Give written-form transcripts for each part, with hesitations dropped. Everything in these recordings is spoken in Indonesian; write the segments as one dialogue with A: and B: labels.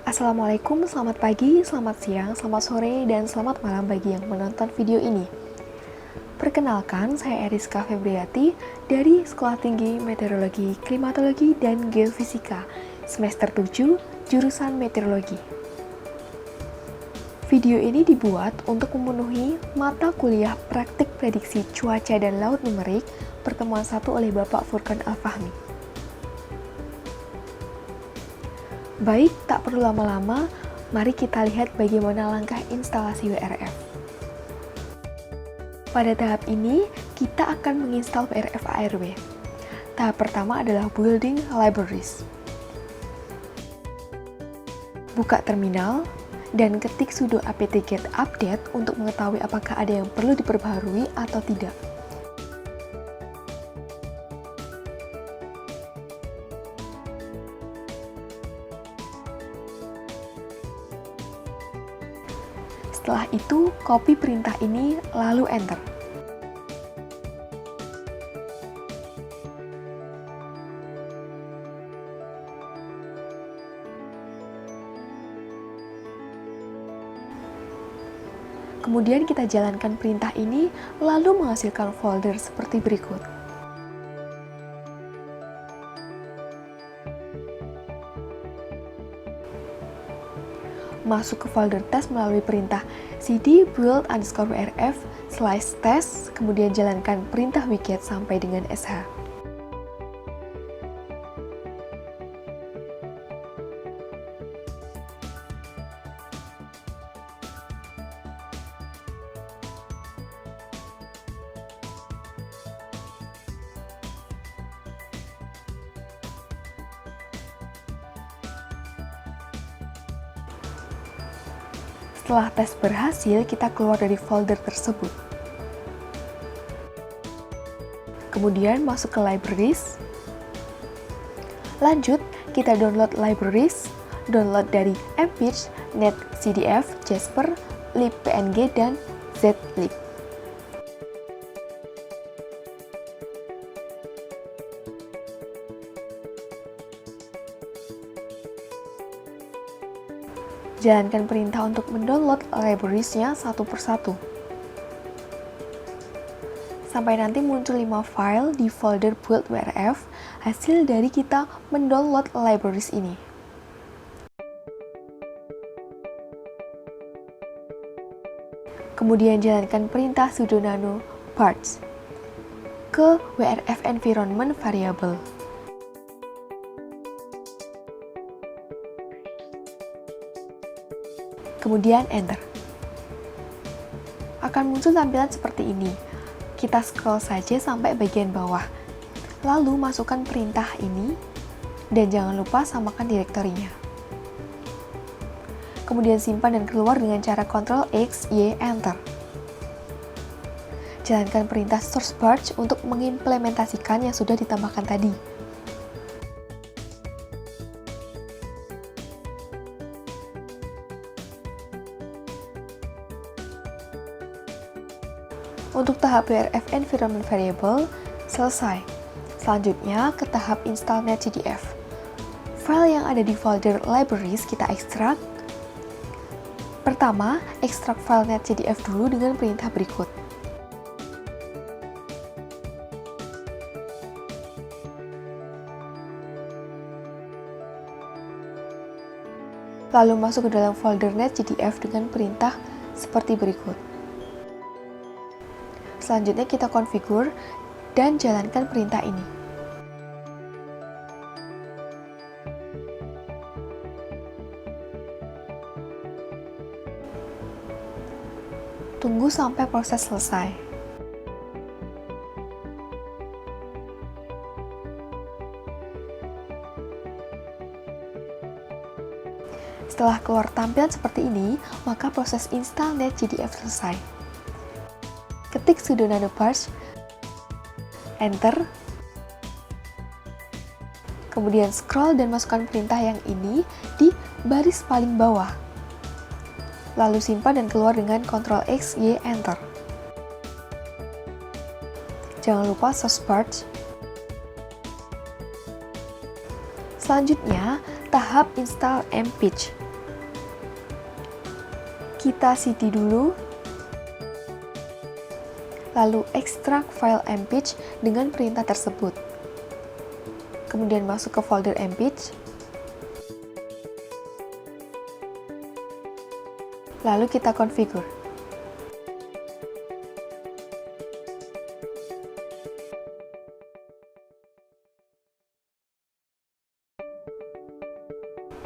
A: Assalamualaikum, selamat pagi, selamat siang, selamat sore, dan selamat malam bagi yang menonton video ini. Perkenalkan, saya Eriska Febriati dari Sekolah Tinggi Meteorologi, Klimatologi, dan Geofisika, semester 7, jurusan Meteorologi. Video ini dibuat untuk memenuhi mata kuliah praktik prediksi cuaca dan laut numerik pertemuan 1 oleh Bapak Furqan Al-Fahmi. Baik, tak perlu lama-lama, mari kita lihat bagaimana langkah instalasi WRF. Pada tahap ini, kita akan menginstal WRF ARW. Tahap pertama adalah Building Libraries. Buka terminal, dan ketik sudo apt-get update untuk mengetahui apakah ada yang perlu diperbaharui atau tidak. Setelah itu, copy perintah ini lalu enter. Kemudian kita jalankan perintah ini lalu menghasilkan folder seperti berikut. Masuk ke folder test melalui perintah cd build_wrf/test, kemudian jalankan perintah wget sampai dengan sh. Setelah tes berhasil, kita keluar dari folder tersebut. Kemudian masuk ke Libraries. Lanjut, kita download Libraries, download dari mpich, netcdf, jasper, libpng, dan zlib. Jalankan perintah untuk mendownload libraries-nya satu persatu. Sampai nanti muncul 5 file di folder build WRF, hasil dari kita mendownload libraries ini. Kemudian jalankan perintah sudo nano parts ke WRF environment variable. Kemudian enter. Akan muncul tampilan seperti ini. Kita scroll saja sampai bagian bawah. Lalu masukkan perintah ini dan jangan lupa samakan direktorinya. Kemudian simpan dan keluar dengan cara Ctrl X, Y, Enter. Jalankan perintah source barge untuk mengimplementasikan yang sudah ditambahkan tadi. Untuk tahap WRF Environment Variable, selesai. Selanjutnya, ke tahap install netcdf. File yang ada di folder Libraries kita ekstrak. Pertama, ekstrak file netcdf dulu dengan perintah berikut. Lalu masuk ke dalam folder netcdf dengan perintah seperti berikut. Selanjutnya kita konfigur dan jalankan perintah ini. Tunggu sampai proses selesai. Setelah keluar tampilan seperti ini, maka proses install netcdf selesai. Ketik sudo nano parse, enter, kemudian scroll dan masukkan perintah yang ini di baris paling bawah. Lalu simpan dan keluar dengan Ctrl X, Y, Enter. Jangan lupa source barge. Selanjutnya, tahap install mpich. kita cd dulu, lalu ekstrak file mpeg dengan perintah tersebut. Kemudian masuk ke folder mpeg, lalu kita konfigur.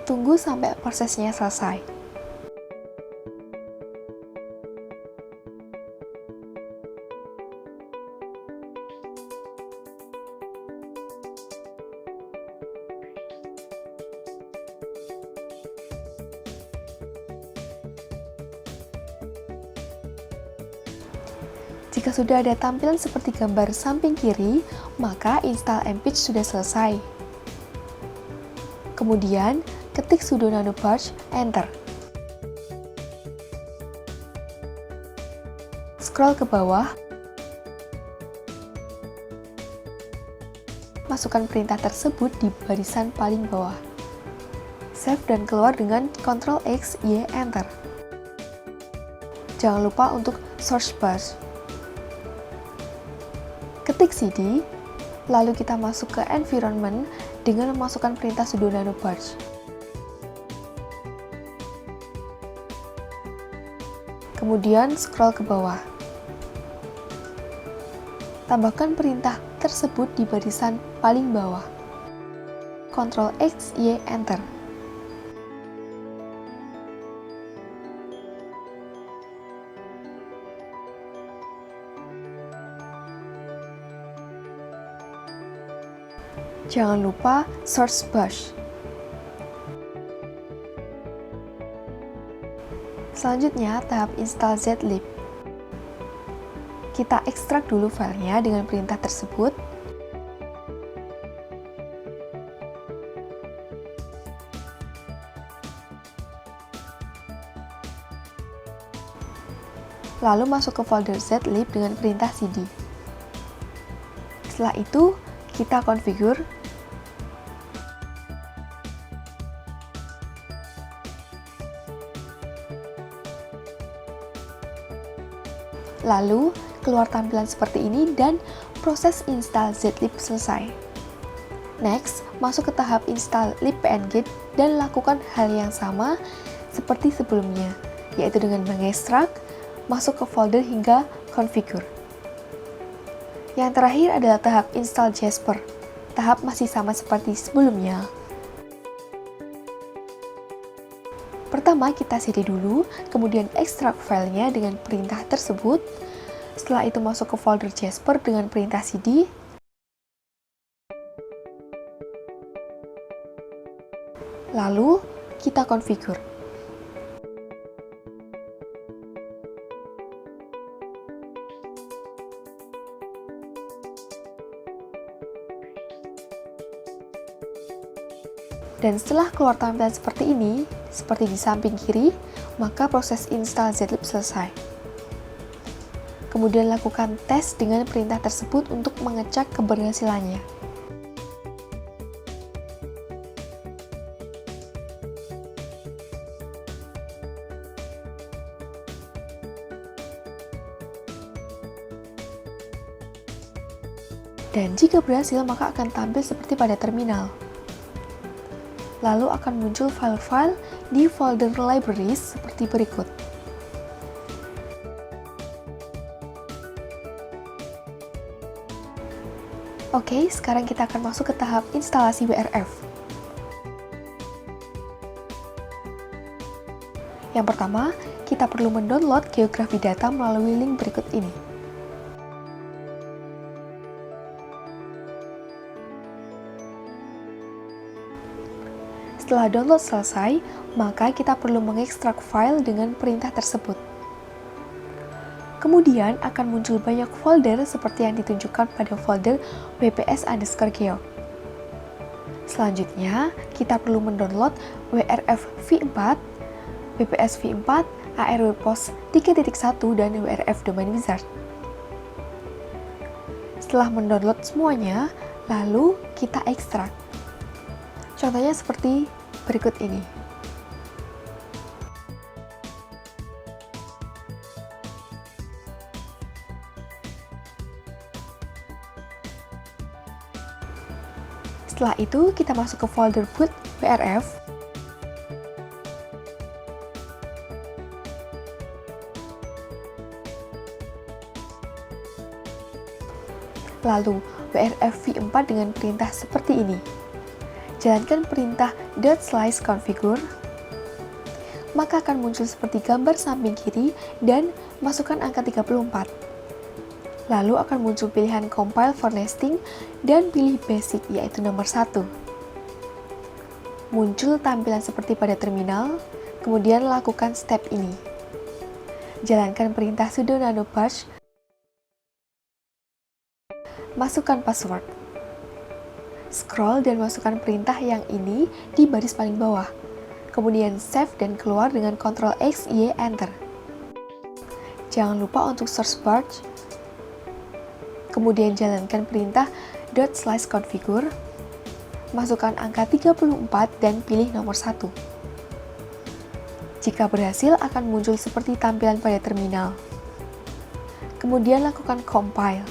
A: Tunggu sampai prosesnya selesai. Jika sudah ada tampilan seperti gambar samping kiri, maka install mpeg sudah selesai. Kemudian, ketik sudo nano barge, enter. Scroll ke bawah, masukkan perintah tersebut di barisan paling bawah. Save dan keluar dengan Ctrl X, Y, enter. Jangan lupa untuk search bar. Ketik cd, lalu kita masuk ke environment dengan memasukkan perintah sudo nano barge. Kemudian scroll ke bawah. Tambahkan perintah tersebut di barisan paling bawah. Ctrl X, Y, enter. Jangan lupa search bar. Selanjutnya, tahap install zlib. Kita ekstrak dulu filenya dengan perintah tersebut. Lalu masuk ke folder zlib dengan perintah cd. Setelah itu, kita konfigur. Lalu, keluar tampilan seperti ini dan proses install zlib selesai. Next, masuk ke tahap install libpng dan lakukan hal yang sama seperti sebelumnya, yaitu dengan mengekstrak, masuk ke folder hingga konfigur. Yang terakhir adalah tahap install Jasper. Tahap masih sama seperti sebelumnya. Pertama, kita cd dulu, kemudian ekstrak filenya dengan perintah tersebut. Setelah itu masuk ke folder Jasper dengan perintah cd. Lalu, kita konfigur. Dan setelah keluar tampilan seperti ini, seperti di samping kiri, maka proses install zlib selesai. Kemudian lakukan tes dengan perintah tersebut untuk mengecek keberhasilannya. Dan jika berhasil, maka akan tampil seperti pada terminal. Lalu akan muncul file-file di folder libraries seperti berikut. Oke, sekarang kita akan masuk ke tahap instalasi WRF. Yang pertama, kita perlu mendownload geografi data melalui link berikut ini. Setelah download selesai, maka kita perlu mengekstrak file dengan perintah tersebut. Kemudian akan muncul banyak folder seperti yang ditunjukkan pada folder wps_geog. Selanjutnya, kita perlu mendownload WRF v4, WPS v4, ARWPOS 3.1, dan WRF Domain Wizard. Setelah mendownload semuanya, lalu kita ekstrak. Contohnya seperti berikut ini. Setelah itu, kita masuk ke folder boot WRF. Lalu, WRF v4 dengan perintah seperti ini. Jalankan perintah .slice configure, maka akan muncul seperti gambar samping kiri dan masukkan angka 34. Lalu akan muncul pilihan compile for nesting dan pilih basic yaitu nomor 1. Muncul tampilan seperti pada terminal, kemudian lakukan step ini. Jalankan perintah sudo nano patch, masukkan password. Scroll dan masukkan perintah yang ini di baris paling bawah. Kemudian save dan keluar dengan Ctrl X, Y, Enter. Jangan lupa untuk search bar. Kemudian jalankan perintah .slice configure, masukkan angka 34 dan pilih nomor 1. Jika berhasil akan muncul seperti tampilan pada terminal. Kemudian lakukan compile.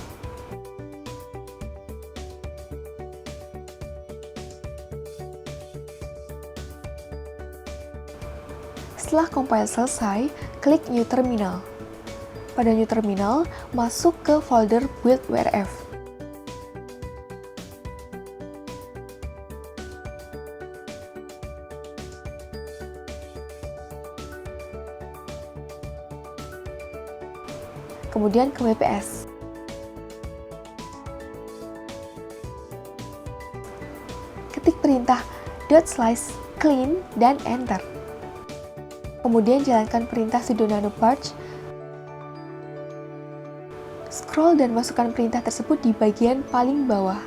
A: Setelah compile selesai, klik New Terminal. Pada New Terminal, masuk ke folder build WRF. Kemudian ke WPS. Ketik perintah .slice clean dan enter. Kemudian jalankan perintah sudo nano patch. Scroll dan masukkan perintah tersebut di bagian paling bawah.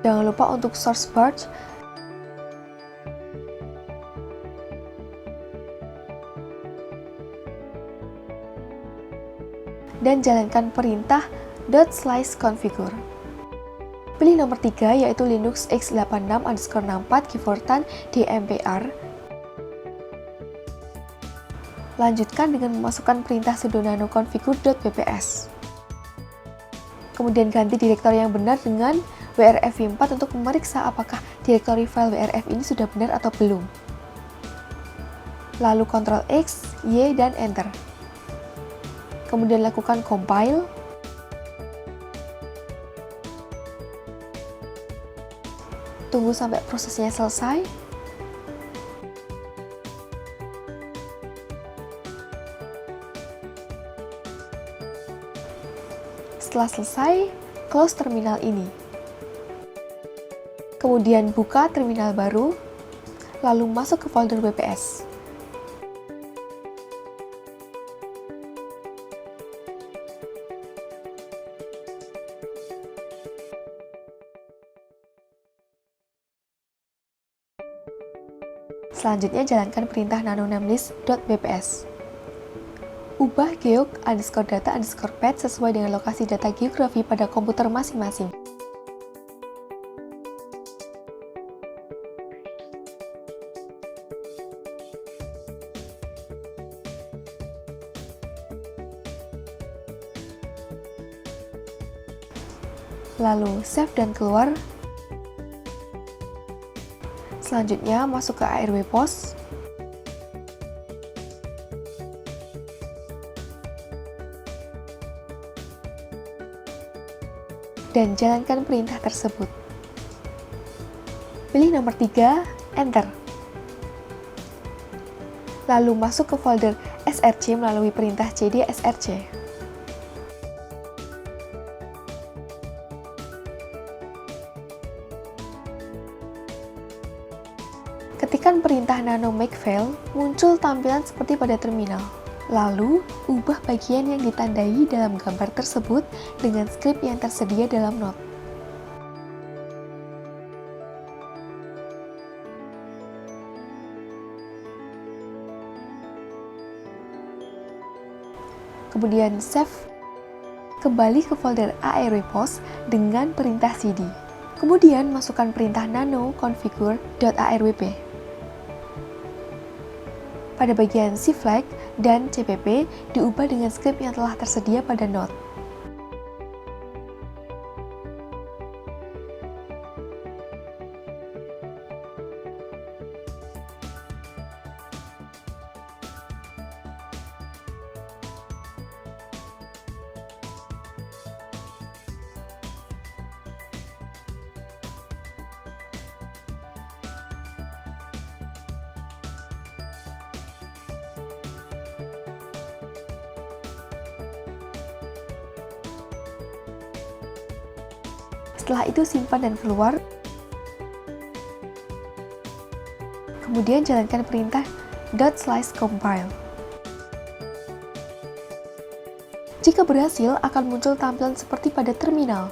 A: Jangan lupa untuk source bar. Dan jalankan perintah .slice configure. Pilih nomor 3 yaitu Linux x86_64 Gifortan DMPR. Lanjutkan dengan memasukkan perintah sudo nano configure.bps. Kemudian ganti direktori yang benar dengan WRF v4 untuk memeriksa apakah direktori file WRF ini sudah benar atau belum. Lalu Ctrl X, Y, dan Enter. Kemudian lakukan compile. Tunggu sampai prosesnya selesai. Setelah selesai, close terminal ini. Kemudian buka terminal baru, lalu masuk ke folder WPS. Selanjutnya jalankan perintah nano namelist.bps. Ubah geog_data_path sesuai dengan lokasi data geografi pada komputer masing-masing. Lalu save dan keluar. Selanjutnya masuk ke ARW POS. Dan jalankan perintah tersebut. Pilih nomor 3, Enter. Lalu masuk ke folder src melalui perintah cd src. Ketikkan perintah nano makefile, muncul tampilan seperti pada terminal. Lalu, ubah bagian yang ditandai dalam gambar tersebut dengan skrip yang tersedia dalam Node. Kemudian save, kembali ke folder ARW POS dengan perintah cd. Kemudian masukkan perintah nano configure.arwp. Pada bagian C flag, dan CPP diubah dengan skrip yang telah tersedia pada Node. Setelah itu simpan dan keluar. Kemudian jalankan perintah ./compile. Jika berhasil, akan muncul tampilan seperti pada terminal.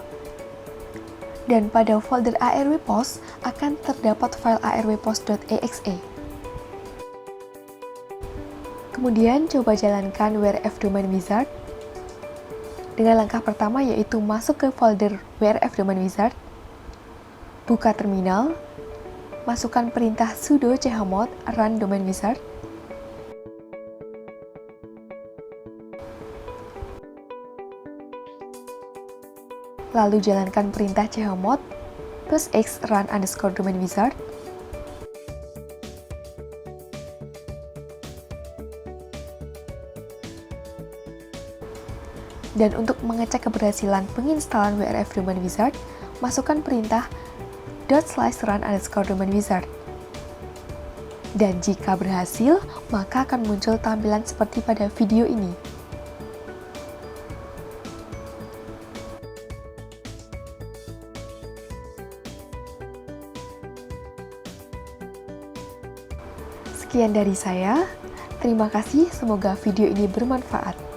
A: Dan pada folder arwpost akan terdapat file arwpost.exe. Kemudian coba jalankan wrf domain wizard. Dengan langkah pertama yaitu masuk ke folder wrf domain wizard, buka terminal, masukkan perintah sudo chmod run domain wizard, lalu jalankan perintah chmod +x run underscore domain wizard, dan untuk mengecek keberhasilan penginstalan wrf domain wizard, masukkan perintah ./run underscore domain wizard. Dan jika berhasil, maka akan muncul tampilan seperti pada video ini. Sekian dari saya. Terima kasih, semoga video ini bermanfaat.